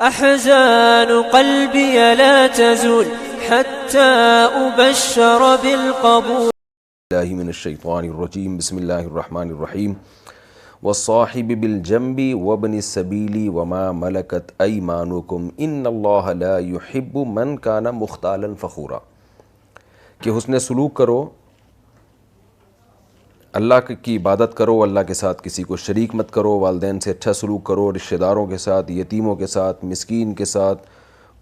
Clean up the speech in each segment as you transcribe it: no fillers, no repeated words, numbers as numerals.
أحزان قلبي لا تزول حتى أبشر بالقبول. الله من الشيطان الرجيم. بسم الله الرحمن الرحيم. والصاحب بالجنب وابن السبيل وما ملكت أيمانكم إن الله لا يحب من كان مختالا فخورا. کہ حسن سلوک کرو، اللہ کی عبادت کرو، اللہ کے ساتھ کسی کو شریک مت کرو، والدین سے اچھا سلوک کرو، رشتہ داروں کے ساتھ، یتیموں کے ساتھ، مسکین کے ساتھ،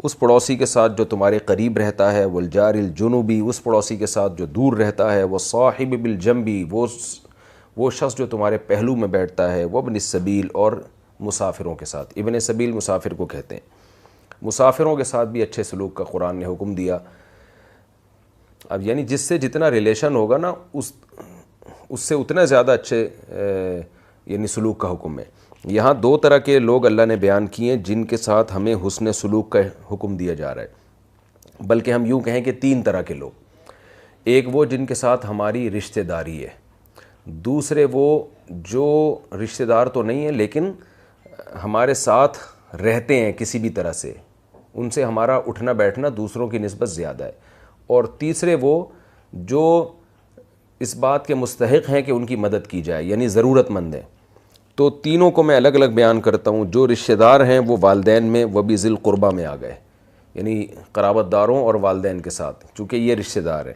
اس پڑوسی کے ساتھ جو تمہارے قریب رہتا ہے، والجار الجنوبی، اس پڑوسی کے ساتھ جو دور رہتا ہے، والصاحب بالجنبی، وہ شخص جو تمہارے پہلو میں بیٹھتا ہے، وابن السبیل، اور مسافروں کے ساتھ. ابن سبیل مسافر کو کہتے ہیں. مسافروں کے ساتھ بھی اچھے سلوک کا قرآن نے حکم دیا. اب یعنی جس سے جتنا ریلیشن ہوگا نا اس سے اتنا زیادہ اچھے یعنی سلوک کا حکم ہے. یہاں دو طرح کے لوگ اللہ نے بیان کیے ہیں جن کے ساتھ ہمیں حسن سلوک کا حکم دیا جا رہا ہے، بلکہ ہم یوں کہیں کہ تین طرح کے لوگ. ایک وہ جن کے ساتھ ہماری رشتہ داری ہے، دوسرے وہ جو رشتہ دار تو نہیں ہیں لیکن ہمارے ساتھ رہتے ہیں کسی بھی طرح سے، ان سے ہمارا اٹھنا بیٹھنا دوسروں کی نسبت زیادہ ہے، اور تیسرے وہ جو اس بات کے مستحق ہیں کہ ان کی مدد کی جائے، یعنی ضرورت مند ہیں. تو تینوں کو میں الگ الگ بیان کرتا ہوں. جو رشتہ دار ہیں وہ والدین میں وبی ذی القربہ میں آ گئے، یعنی قرابت داروں اور والدین کے ساتھ، چونکہ یہ رشتہ دار ہیں.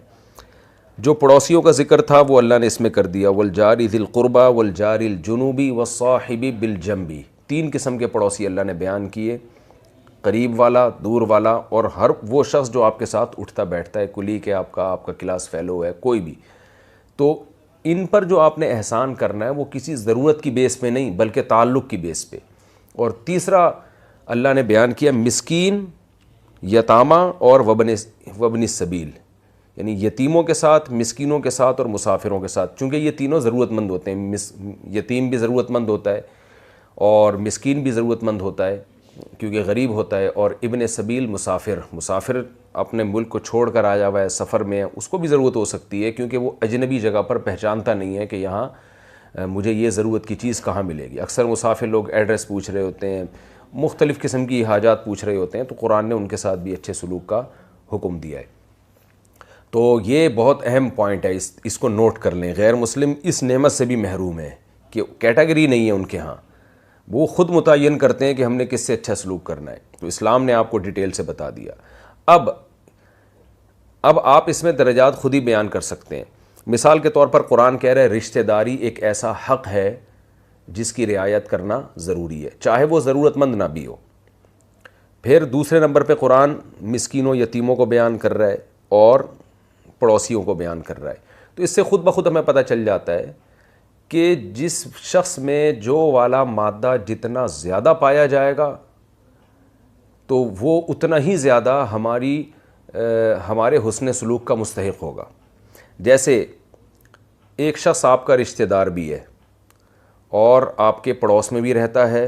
جو پڑوسیوں کا ذکر تھا وہ اللہ نے اس میں کر دیا، والجار ذی القربہ والجار الجنوبی والصاحب بالجنبی. تین قسم کے پڑوسی اللہ نے بیان کیے، قریب والا، دور والا، اور ہر وہ شخص جو آپ کے ساتھ اٹھتا بیٹھتا ہے، کولیگ ہے آپ کا کلاس فیلو ہے، کوئی بھی. تو ان پر جو آپ نے احسان کرنا ہے وہ کسی ضرورت کی بیس پہ نہیں بلکہ تعلق کی بیس پہ. اور تیسرا اللہ نے بیان کیا مسکین، یتامہ اور وابن السبیل، یعنی یتیموں کے ساتھ، مسکینوں کے ساتھ اور مسافروں کے ساتھ. چونکہ یہ تینوں ضرورت مند ہوتے ہیں، یتیم بھی ضرورت مند ہوتا ہے اور مسکین بھی ضرورت مند ہوتا ہے کیونکہ غریب ہوتا ہے، اور ابن سبیل مسافر اپنے ملک کو چھوڑ کر آیا ہوا ہے، سفر میں ہے، اس کو بھی ضرورت ہو سکتی ہے کیونکہ وہ اجنبی جگہ پر پہچانتا نہیں ہے کہ یہاں مجھے یہ ضرورت کی چیز کہاں ملے گی. اکثر مسافر لوگ ایڈریس پوچھ رہے ہوتے ہیں، مختلف قسم کی حاجات پوچھ رہے ہوتے ہیں، تو قرآن نے ان کے ساتھ بھی اچھے سلوک کا حکم دیا ہے. تو یہ بہت اہم پوائنٹ ہے، اس کو نوٹ کر لیں. غیر مسلم اس نعمت سے بھی محروم ہے کہ کیٹیگری نہیں ہے ان کے ہاں، وہ خود متعین کرتے ہیں کہ ہم نے کس سے اچھا سلوک کرنا ہے. تو اسلام نے آپ کو ڈیٹیل سے بتا دیا. اب آپ اس میں درجات خود ہی بیان کر سکتے ہیں. مثال کے طور پر قرآن کہہ رہا ہے رشتہ داری ایک ایسا حق ہے جس کی رعایت کرنا ضروری ہے، چاہے وہ ضرورت مند نہ بھی ہو. پھر دوسرے نمبر پہ قرآن مسکینوں، یتیموں کو بیان کر رہا ہے اور پڑوسیوں کو بیان کر رہا ہے. تو اس سے خود بخود ہمیں پتہ چل جاتا ہے کہ جس شخص میں جو والا مادہ جتنا زیادہ پایا جائے گا تو وہ اتنا ہی زیادہ ہمارے حسن سلوک کا مستحق ہوگا. جیسے ایک شخص آپ کا رشتہ دار بھی ہے اور آپ کے پڑوس میں بھی رہتا ہے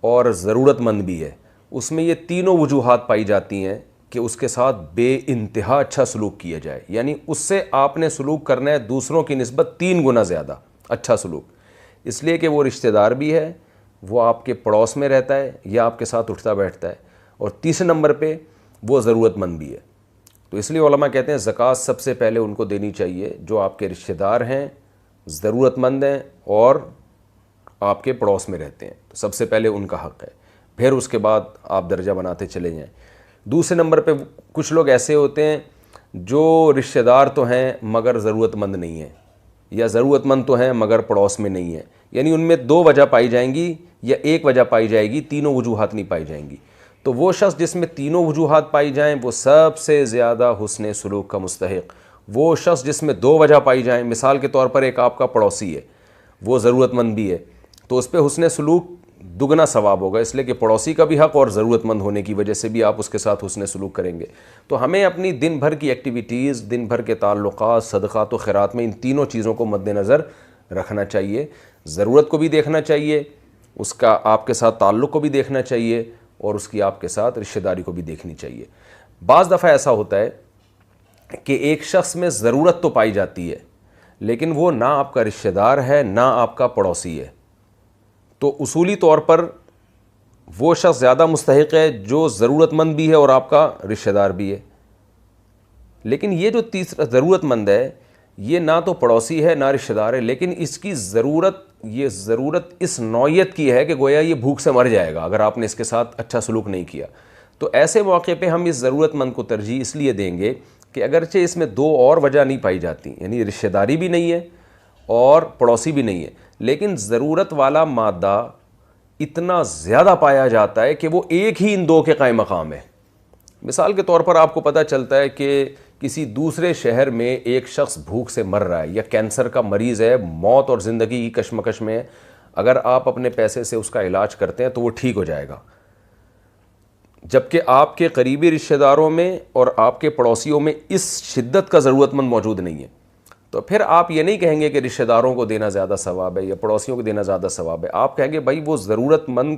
اور ضرورت مند بھی ہے، اس میں یہ تینوں وجوہات پائی جاتی ہیں کہ اس کے ساتھ بے انتہا اچھا سلوک کیا جائے. یعنی اس سے آپ نے سلوک کرنا ہے دوسروں کی نسبت 3 گنا زیادہ اچھا سلوک، اس لیے کہ وہ رشتہ دار بھی ہے، وہ آپ کے پڑوس میں رہتا ہے یا آپ کے ساتھ اٹھتا بیٹھتا ہے، اور تیسرے نمبر پہ وہ ضرورت مند بھی ہے. تو اس لیے علماء کہتے ہیں زکوٰۃ سب سے پہلے ان کو دینی چاہیے جو آپ کے رشتہ دار ہیں، ضرورت مند ہیں اور آپ کے پڑوس میں رہتے ہیں. تو سب سے پہلے ان کا حق ہے، پھر اس کے بعد آپ درجہ بناتے چلے جائیں. دوسرے نمبر پہ کچھ لوگ ایسے ہوتے ہیں جو رشتہ دار تو ہیں مگر ضرورت مند نہیں ہیں، یا ضرورت مند تو ہیں مگر پڑوس میں نہیں ہیں. یعنی ان میں 2 وجہ پائی جائیں گی یا 1 وجہ پائی جائے گی، تینوں وجوہات نہیں پائی جائیں گی. تو وہ شخص جس میں تینوں وجوہات پائی جائیں وہ سب سے زیادہ حسن سلوک کا مستحق. وہ شخص جس میں 2 وجہ پائی جائیں، مثال کے طور پر ایک آپ کا پڑوسی ہے، وہ ضرورت مند بھی ہے، تو اس پہ حسن سلوک دگنا ثواب ہوگا، اس لیے کہ پڑوسی کا بھی حق اور ضرورت مند ہونے کی وجہ سے بھی آپ اس کے ساتھ حسن سلوک کریں گے. تو ہمیں اپنی دن بھر کی ایکٹیویٹیز، دن بھر کے تعلقات، صدقات و خیرات میں ان تینوں چیزوں کو مد نظر رکھنا چاہیے. ضرورت کو بھی دیکھنا چاہیے، اس کا آپ کے ساتھ تعلق کو بھی دیکھنا چاہیے، اور اس کی آپ کے ساتھ رشتہ داری کو بھی دیکھنی چاہیے. بعض دفعہ ایسا ہوتا ہے کہ ایک شخص میں ضرورت تو پائی جاتی ہے لیکن وہ نہ آپ کا رشتہ دار ہے نہ آپ کا پڑوسی ہے. تو اصولی طور پر وہ شخص زیادہ مستحق ہے جو ضرورت مند بھی ہے اور آپ کا رشتہ دار بھی ہے. لیکن یہ جو تیسرا ضرورت مند ہے یہ نہ تو پڑوسی ہے نہ رشتہ دار ہے, لیکن اس کی ضرورت اس نوعیت کی ہے کہ گویا یہ بھوک سے مر جائے گا اگر آپ نے اس کے ساتھ اچھا سلوک نہیں کیا. تو ایسے موقع پہ ہم اس ضرورت مند کو ترجیح اس لیے دیں گے کہ اگرچہ اس میں دو اور وجہ نہیں پائی جاتی, یعنی رشتہ داری بھی نہیں ہے اور پڑوسی بھی نہیں ہے, لیکن ضرورت والا مادہ اتنا زیادہ پایا جاتا ہے کہ وہ ایک ہی ان دو کے قائم مقام ہے. مثال کے طور پر آپ کو پتہ چلتا ہے کہ کسی دوسرے شہر میں ایک شخص بھوک سے مر رہا ہے یا کینسر کا مریض ہے, موت اور زندگی کی کشمکش میں ہے. اگر آپ اپنے پیسے سے اس کا علاج کرتے ہیں تو وہ ٹھیک ہو جائے گا, جبکہ آپ کے قریبی رشتہ داروں میں اور آپ کے پڑوسیوں میں اس شدت کا ضرورت مند موجود نہیں ہے. تو پھر آپ یہ نہیں کہیں گے کہ رشتہ داروں کو دینا زیادہ ثواب ہے یا پڑوسیوں کو دینا زیادہ ثواب ہے. آپ کہیں گے بھائی وہ ضرورت مند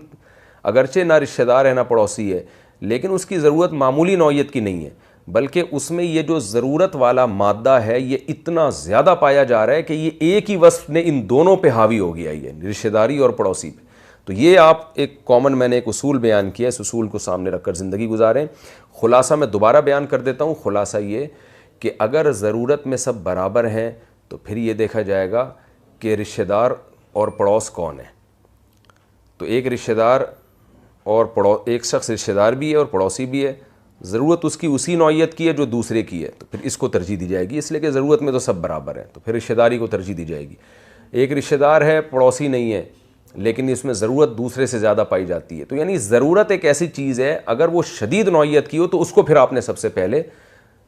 اگرچہ نہ رشتہ دار ہے نہ پڑوسی ہے, لیکن اس کی ضرورت معمولی نوعیت کی نہیں ہے, بلکہ اس میں یہ جو ضرورت والا مادہ ہے یہ اتنا زیادہ پایا جا رہا ہے کہ یہ ایک ہی وصف نے ان دونوں پہ حاوی ہو گیا, یہ رشتہ داری اور پڑوسی پہ. تو یہ آپ ایک کامن میں نے ایک اصول بیان کیا, اس اصول کو سامنے رکھ کر زندگی گزاریں. خلاصہ میں دوبارہ بیان کر دیتا ہوں. خلاصہ یہ کہ اگر ضرورت میں سب برابر ہیں تو پھر یہ دیکھا جائے گا کہ رشتہ دار اور پڑوس کون ہے. تو ایک رشتہ دار اور ایک شخص رشتہ دار بھی ہے اور پڑوسی بھی ہے, ضرورت اس کی اسی نوعیت کی ہے جو دوسرے کی ہے, تو پھر اس کو ترجیح دی جائے گی, اس لیے کہ ضرورت میں تو سب برابر ہیں, تو پھر رشتہ داری کو ترجیح دی جائے گی. ایک رشتہ دار ہے پڑوسی نہیں ہے, لیکن اس میں ضرورت دوسرے سے زیادہ پائی جاتی ہے. تو یعنی ضرورت ایک ایسی چیز ہے اگر وہ شدید نوعیت کی ہو تو اس کو پھر آپ نے سب سے پہلے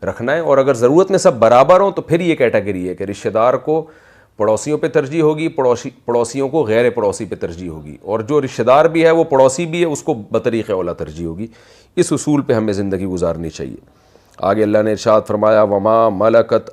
رکھنا ہے, اور اگر ضرورت میں سب برابر ہوں تو پھر یہ کیٹیگری ہے کہ رشتہ دار کو پڑوسیوں پہ ترجیح ہوگی, پڑوسیوں کو غیر پڑوسی پہ ترجیح ہوگی, اور جو رشتہ دار بھی ہے وہ پڑوسی بھی ہے اس کو بطریق اولا ترجیح ہوگی. اس اصول پہ ہمیں زندگی گزارنی چاہیے. آگے اللہ نے ارشاد فرمایا وما ملکت